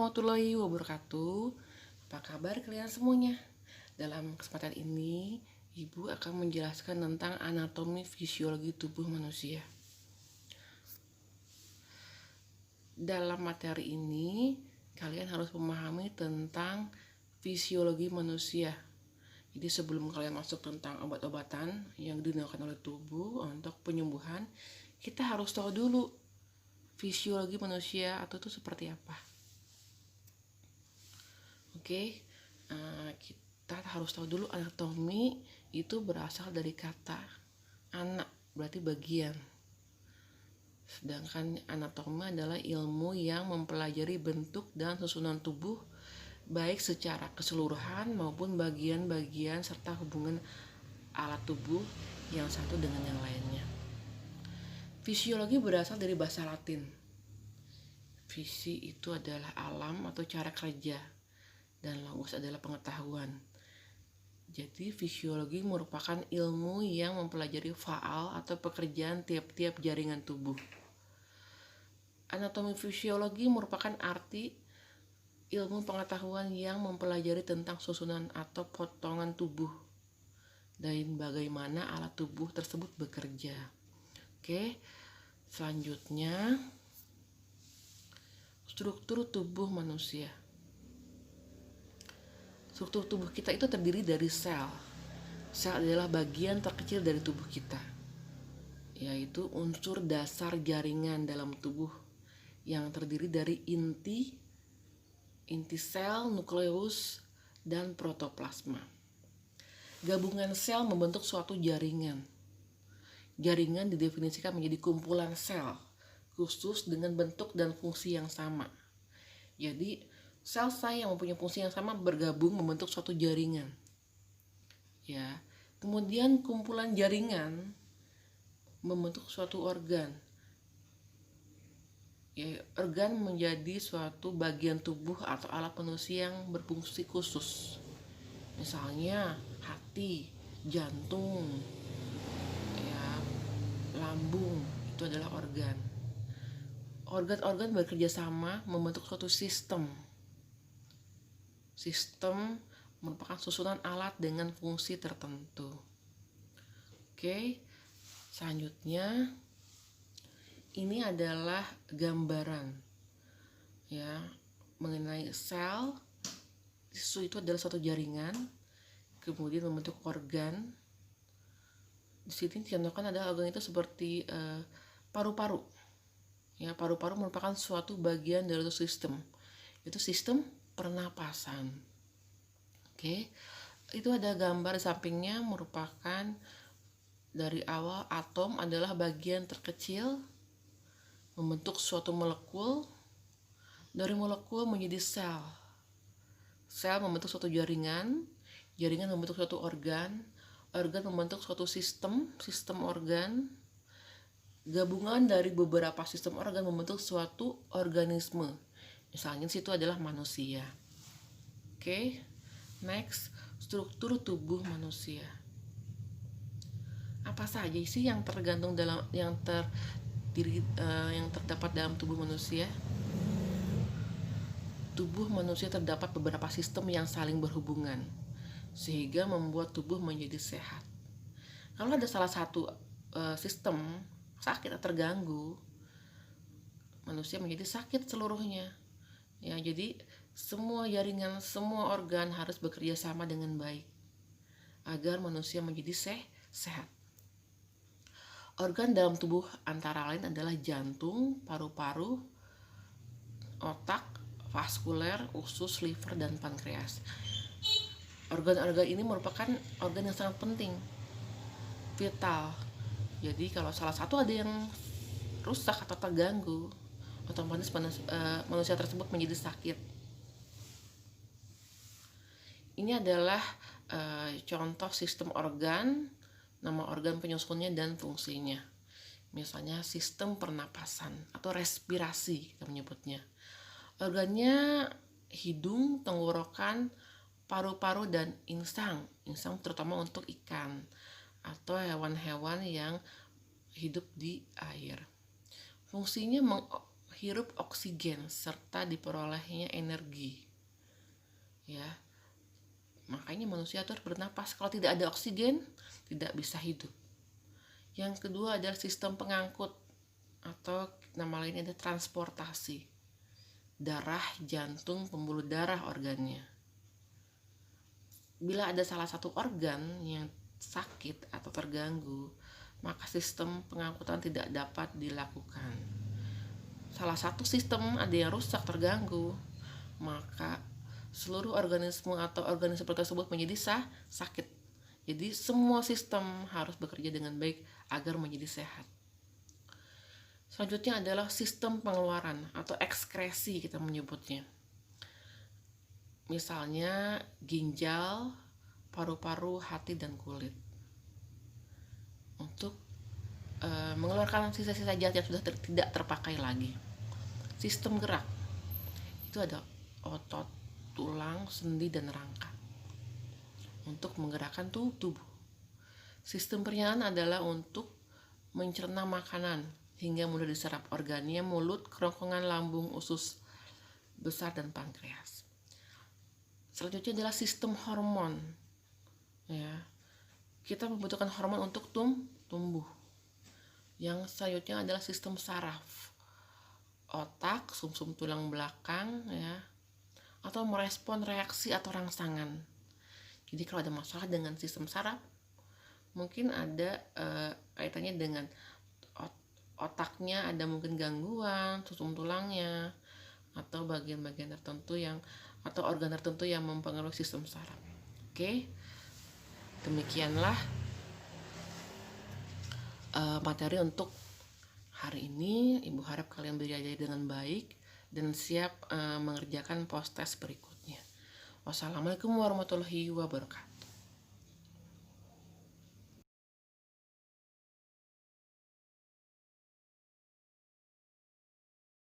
warahmatullahi wabarakatuh. Apa kabar kalian semuanya? Dalam kesempatan ini, Ibu akan menjelaskan tentang anatomi fisiologi tubuh manusia. Dalam materi ini, kalian harus memahami tentang fisiologi manusia. Jadi sebelum kalian masuk tentang obat-obatan yang digunakan oleh tubuh untuk penyembuhan, kita harus tahu dulu fisiologi manusia atau itu seperti apa. Oke, kita harus tahu dulu anatomi itu berasal dari kata anak, berarti bagian. Sedangkan anatomi adalah ilmu yang mempelajari bentuk dan susunan tubuh baik secara keseluruhan maupun bagian-bagian serta hubungan alat tubuh yang satu dengan yang lainnya. Fisiologi berasal dari bahasa Latin. Visi itu adalah alam atau cara kerja, dan logos adalah pengetahuan. Jadi fisiologi merupakan ilmu yang mempelajari faal atau pekerjaan tiap-tiap jaringan tubuh. Anatomi fisiologi merupakan arti ilmu pengetahuan yang mempelajari tentang susunan atau potongan tubuh dan bagaimana alat tubuh tersebut bekerja. Oke, selanjutnya struktur tubuh manusia. Struktur tubuh kita itu terdiri dari sel. Sel adalah bagian terkecil dari tubuh kita, yaitu unsur dasar jaringan dalam tubuh yang terdiri dari inti sel, nukleus, dan protoplasma. Gabungan sel membentuk suatu jaringan. Jaringan didefinisikan menjadi kumpulan sel khusus dengan bentuk dan fungsi yang sama. Jadi sel-sel yang mempunyai fungsi yang sama bergabung membentuk suatu jaringan. Ya, kemudian kumpulan jaringan membentuk suatu organ. Ya, organ menjadi suatu bagian tubuh atau alat manusia yang berfungsi khusus. Misalnya hati, jantung, ya, lambung, itu adalah organ. Organ-organ bekerja sama membentuk suatu sistem. Sistem merupakan susunan alat dengan fungsi tertentu. Oke, selanjutnya ini adalah gambaran ya mengenai sel. Itu adalah suatu jaringan, kemudian membentuk organ. Di sini dicontohkan ada organ itu seperti paru-paru. Ya, paru-paru merupakan suatu bagian dari sistem. Itu sistem pernapasan. Oke, itu ada gambar di sampingnya merupakan dari awal atom adalah bagian terkecil membentuk suatu molekul, dari molekul menjadi sel. Sel membentuk suatu jaringan, jaringan membentuk suatu organ, organ membentuk suatu sistem organ. Gabungan dari beberapa sistem organ membentuk suatu organisme. Misalnya situ adalah manusia. Oke, next, struktur tubuh manusia. Apa saja sih yang tergantung dalam yang terdapat dalam tubuh manusia? Tubuh manusia terdapat beberapa sistem yang saling berhubungan sehingga membuat tubuh menjadi sehat. Kalau ada salah satu sistem sakit atau terganggu, manusia menjadi sakit seluruhnya. Ya, jadi semua jaringan, semua organ harus bekerja sama dengan baik agar manusia menjadi sehat. Organ dalam tubuh antara lain adalah jantung, paru-paru, otak, vaskuler, usus, liver, dan pankreas. Organ-organ ini merupakan organ yang sangat penting, vital. Jadi kalau salah satu ada yang rusak atau terganggu, otomatis manusia tersebut menjadi sakit. Ini adalah contoh sistem organ, nama organ penyusunnya dan fungsinya. Misalnya sistem pernapasan atau respirasi kita menyebutnya. Organnya hidung, tenggorokan, paru-paru, dan insang. Insang terutama untuk ikan atau hewan-hewan yang hidup di air. Fungsinya menghirup oksigen serta diperolehnya energi. Ya. Makanya manusia harus bernapas. Kalau tidak ada oksigen, tidak bisa hidup. Yang kedua adalah sistem pengangkut atau nama lainnya ada transportasi. Darah, jantung, pembuluh darah organnya. Bila ada salah satu organ yang sakit atau terganggu, maka sistem pengangkutan tidak dapat dilakukan. Salah satu sistem ada yang rusak, terganggu, maka seluruh organisme atau organisme tersebut menjadi sakit. Jadi semua sistem harus bekerja dengan baik agar menjadi sehat. Selanjutnya adalah sistem pengeluaran atau ekskresi kita menyebutnya. Misalnya ginjal, paru-paru, hati, dan kulit. Untuk mengeluarkan sisa-sisa zat yang sudah tidak terpakai lagi. Sistem gerak. Itu ada otot, tulang, sendi, dan rangka. Untuk menggerakkan tubuh. Sistem penyerahan adalah untuk mencerna makanan hingga mudah diserap organnya, mulut, kerongkongan, lambung, usus besar, dan pankreas. Selanjutnya adalah sistem hormon. Ya, kita membutuhkan hormon untuk tumbuh. Yang selanjutnya adalah sistem saraf, otak, sumsum tulang belakang, ya, atau merespon reaksi atau rangsangan. Jadi kalau ada masalah dengan sistem saraf, mungkin ada kaitannya dengan otaknya, ada mungkin gangguan, sumsum tulangnya, atau bagian-bagian tertentu atau organ tertentu yang mempengaruhi sistem saraf. Oke, demikianlah materi untuk hari ini. Ibu harap kalian belajar dengan baik dan siap mengerjakan post test berikutnya. Wassalamualaikum warahmatullahi wabarakatuh.